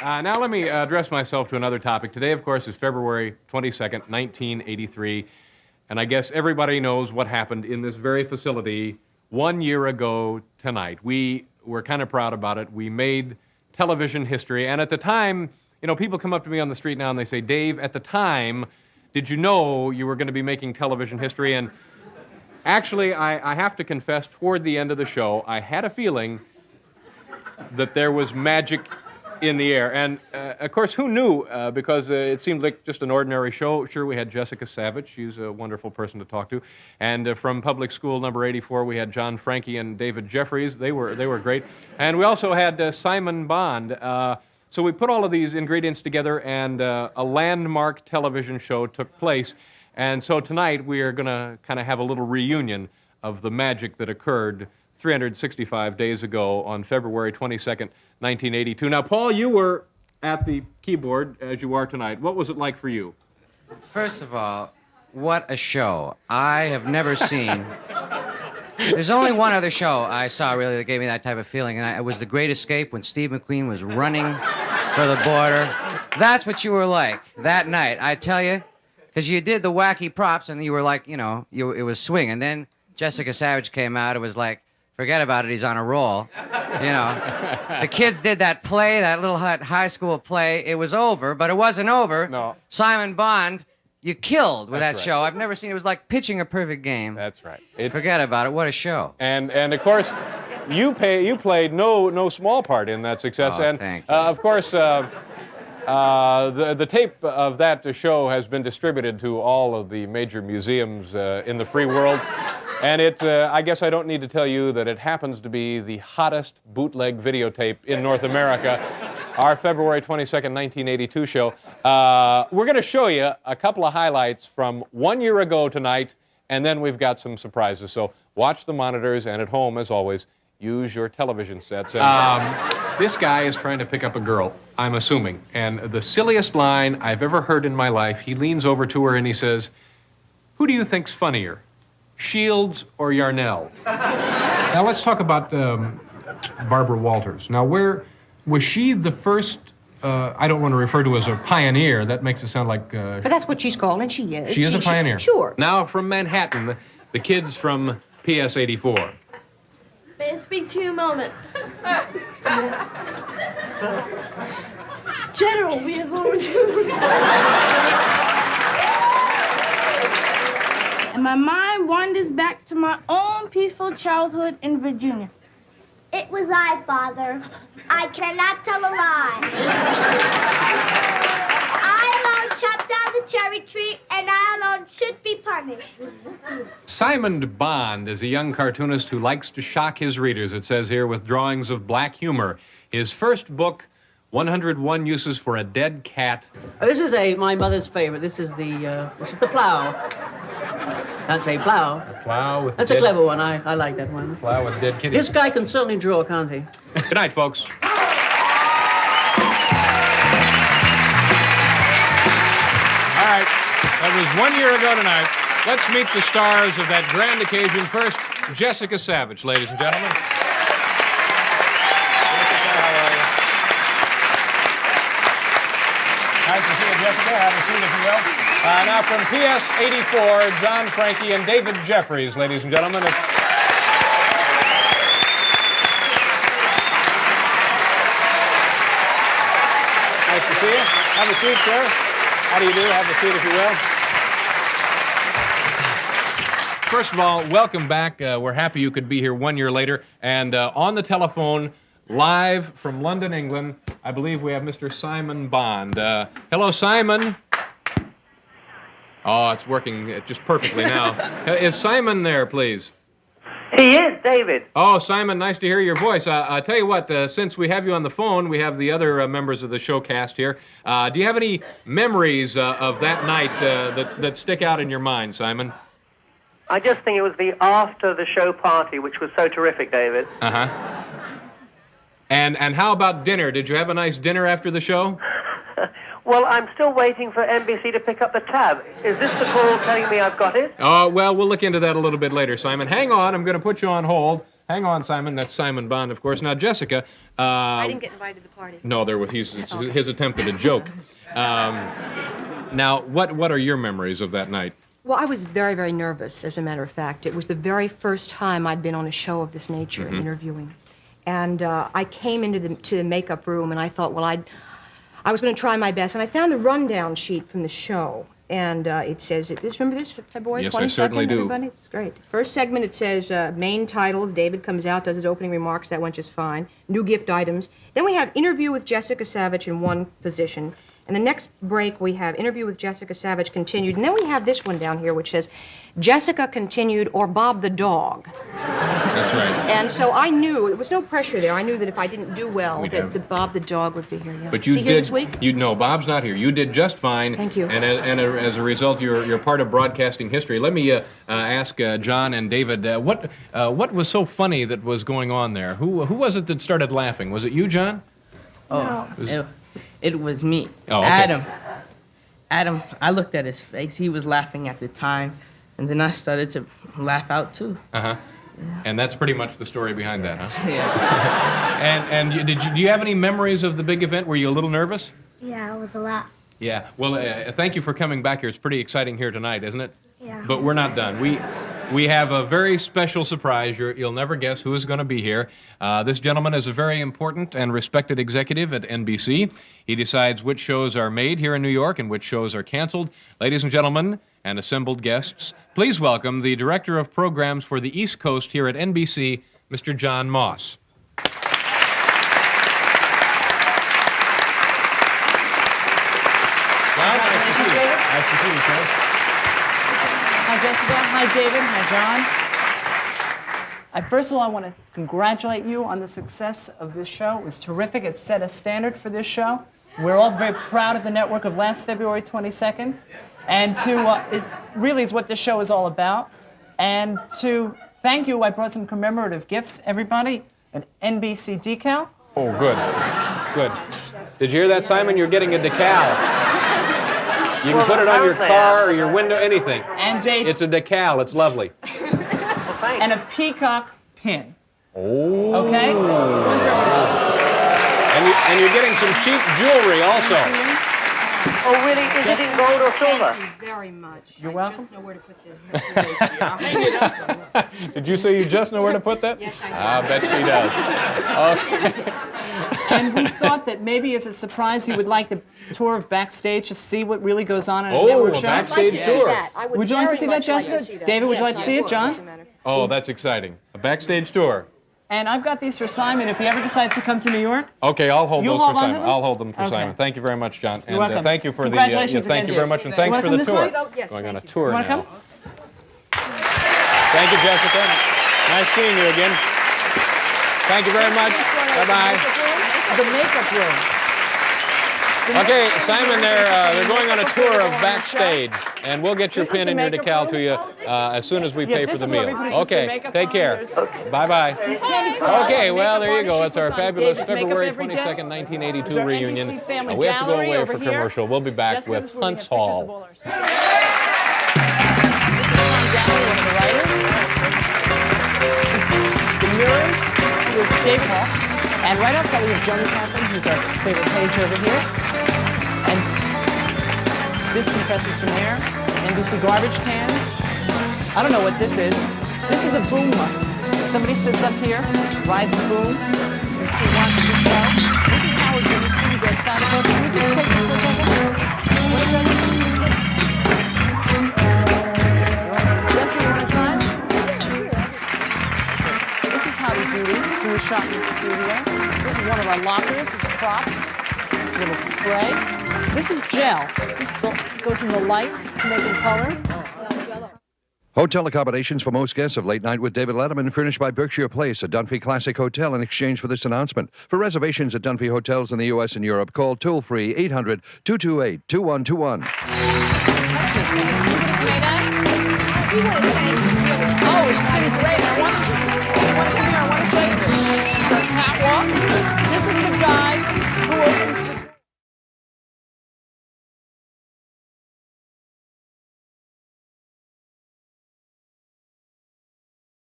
Now let me address myself to another topic. Today, of course, is February 22nd, 1983, and I guess everybody knows what happened in this very facility 1 year ago tonight. We were kind of proud about it. We made television history, and at the time, you know, people come up to me on the street now and they say, Dave, at the time, did you know you were going to be making television history? And actually, I have to confess, toward the end of the show, I had a feeling that there was magic in the air. And, of course, who knew? Because it seemed like just an ordinary show. Sure, we had Jessica Savage. She's a wonderful person to talk to. And from Public School number 84, we had John Frankie and David Jeffries. They were great. And we also had Simon Bond. So we put all of these ingredients together, and a landmark television show took place. And so tonight we are going to kind of have a little reunion of the magic that occurred 365 days ago on February 22nd, 1982. Now, Paul, you were at the keyboard, as you are tonight. What was it like for you? First of all, what a show. I have never seen... There's only one other show I saw, really, that gave me that type of feeling, and it was The Great Escape when Steve McQueen was running for the border. That's what you were like that night, I tell you, because you did the wacky props, and you were like, you know, it was swing. And then Jessica Savage came out. It was like, forget about it, he's on a roll. You know, the kids did that play, that little high school play. It was over, but it wasn't over. No. Simon Bond, you killed with That's that right. show. I've never seen it. It was like pitching a perfect game. That's right. Forget about it. What a show. And of course, you played no small part in that success. Oh, and thank you. Of course, the tape of that show has been distributed to all of the major museums in the free world. And I guess I don't need to tell you that it happens to be the hottest bootleg videotape in North America, our February 22nd, 1982 show. We're going to show you a couple of highlights from 1 year ago tonight, and then we've got some surprises. So watch the monitors, and at home, as always, use your television sets. This guy is trying to pick up a girl, I'm assuming. And the silliest line I've ever heard in my life, he leans over to her and he says, "Who do you think's funnier, Shields or Yarnell?" Now let's talk about Barbara Walters. Now, where was she the first? I don't want to refer to as a pioneer. That makes it sound like. But that's what she's called, and she is. She is a pioneer. Sure. Now from Manhattan, the kids from PS 84. May I speak to you a moment? Yes. General, we have overdue. And my mind wanders back to my own peaceful childhood in Virginia. It was I, Father. I cannot tell a lie. I alone chopped down the cherry tree, and I alone should be punished. Simon Bond is a young cartoonist who likes to shock his readers, it says here, with drawings of black humor. His first book, 101 Uses for a Dead Cat. This is my mother's favorite. This is the plow. Can't say plow. A plow with That's a clever one. I like that one. Plow with dead kitty. This guy can certainly draw, can't he? Good night, folks. All right, that was 1 year ago tonight. Let's meet the stars of that grand occasion. First, Jessica Savage, ladies and gentlemen. Nice to see you, Jessica. Have a seat, if you will. Now from PS 84, John Frankie and David Jeffries, ladies and gentlemen. Nice to see you. Have a seat, sir. How do you do? Have a seat, if you will. First of all, welcome back. We're happy you could be here 1 year later. And on the telephone, live from London, England, I believe we have Mr. Simon Bond. Hello, Simon. Oh, it's working just perfectly now. Is Simon there, please? He is, David. Oh, Simon, nice to hear your voice. I tell you what, since we have you on the phone, we have the other members of the show cast here. Do you have any memories of that night that stick out in your mind, Simon? I just think it was the after the show party, which was so terrific, David. Uh-huh. And how about dinner? Did you have a nice dinner after the show? Well, I'm still waiting for NBC to pick up the tab. Is this the call telling me I've got it? Oh, well, we'll look into that a little bit later, Simon. Hang on, I'm going to put you on hold. Hang on, Simon. That's Simon Bond, of course. Now, Jessica. I didn't get invited to the party. No, it's his attempt at a joke. Now, what are your memories of that night? Well, I was very, very nervous, as a matter of fact. It was the very first time I'd been on a show of this nature, interviewing. And I came into the makeup room, and I thought, well, I was going to try my best. And I found the rundown sheet from the show. And it says, remember this, February 22nd? Yes, I certainly do. Everybody? It's great. First segment, it says main titles. David comes out, does his opening remarks. That went just fine. New gift items. Then we have interview with Jessica Savage in one position. And the next break, we have interview with Jessica Savage continued. And then we have this one down here, which says Jessica continued or Bob the dog. That's right. And so I knew, there was no pressure there. I knew that if I didn't do well, that the Bob the dog would be here. Yeah. But you Is he here this week? No, Bob's not here. You did just fine. Thank you. And as a result, you're part of broadcasting history. Let me ask John and David, what was so funny that was going on there? Who was it that started laughing? Was it you, John? Oh, it was me. Oh, okay. Adam, I looked at his face. He was laughing at the time, and then I started to laugh out too. Uh-huh. Yeah. And that's pretty much the story behind that, huh? Yeah. And do you have any memories of the big event? Were you a little nervous? Yeah, it was a lot. Yeah. Well, thank you for coming back here. It's pretty exciting here tonight, isn't it? Yeah. But we're not done. We have a very special surprise. You'll never guess who is going to be here. This gentleman is a very important and respected executive at NBC. He decides which shows are made here in New York and which shows are canceled. Ladies and gentlemen and assembled guests, please welcome the Director of Programs for the East Coast here at NBC, Mr. John Moss. John, nice to see you. Nice to see you, sir. Hi, Jessica. Hi, David. Hi, John. First of all, I want to congratulate you on the success of this show. It was terrific. It set a standard for this show. We're all very proud of the network of last February 22nd. And it really is what this show is all about. And to thank you, I brought some commemorative gifts, everybody, an NBC decal. Oh, good. Good. Did you hear that, Simon? You're getting a decal. You can put it on your car or your window, anything. And it's a decal. It's lovely. And a peacock pin. Oh. Okay? It's one for everyone. And you're getting some cheap jewelry also. Oh, really? Is it in gold or silver? Thank you very much. You're welcome. I just know where to put this. That's really Hang it up. Did you say you just know where to put that? Yes, I do. I bet she does. Okay. And we thought that maybe as a surprise you would like the tour of backstage to see what really goes on in a Oh, network a show. backstage I'd like to see tour. that. I Would you like to very see that, much like to Jessica? see that. David, would you Yes, like to I see it, would. John? Doesn't matter. Oh, that's exciting. A backstage tour. And I've got these for Simon if he ever decides to come to New York. Okay, I'll hold You'll those hold for on to Simon. them? I'll hold them for Okay. Simon. Thank you very much, John. You're welcome. Thank you for Congratulations thank you again, very Dave. much, and You thanks wanna for come the this tour. way? Oh, yes, Going on a thank you. tour You wanna now. come? Thank you, Jessica. Nice seeing you again. Thank you very much. Bye-bye. The makeup room. Okay, Simon, they're going on a tour of backstage, and we'll get your This is pin the and your makeup decal room? to you as soon as we Yeah, pay this for the is where meal. everybody can see Okay, makeup take care. artists. Bye-bye. Okay, well, there you go. It's our fabulous David's makeup February every day. 22nd, Is 1982 our reunion. NBC Family We have to go Gallery away over for here. commercial. We'll be back Jessica, with this is where we Hunts have pictures Hall. of all our stars. This is Tom Gallery, one of the writers. This is the Mirrors with David Hall. And right outside we have Johnny Kaplan, who's our favorite page over here. And this compresses some air. NBC garbage cans. I don't know what this is. This is a boom mic. Somebody sits up here, rides the boom, and so watches the show. This is Howard Bennett, the sound effects. Can we just take this for a second? Want to try this? Jessica, you want to try it? This is Howdy Doody, who was shot in the studio. This is one of our lockers. This is props. Little spray. This is gel. This goes in the lights to make them color. Hotel accommodations for most guests of Late Night with David Letterman, furnished by Berkshire Place, a Dunphy Classic Hotel, in exchange for this announcement. For reservations at Dunphy Hotels in the U.S. and Europe, call toll-free 800-228-2121. Oh, it's been great. I want to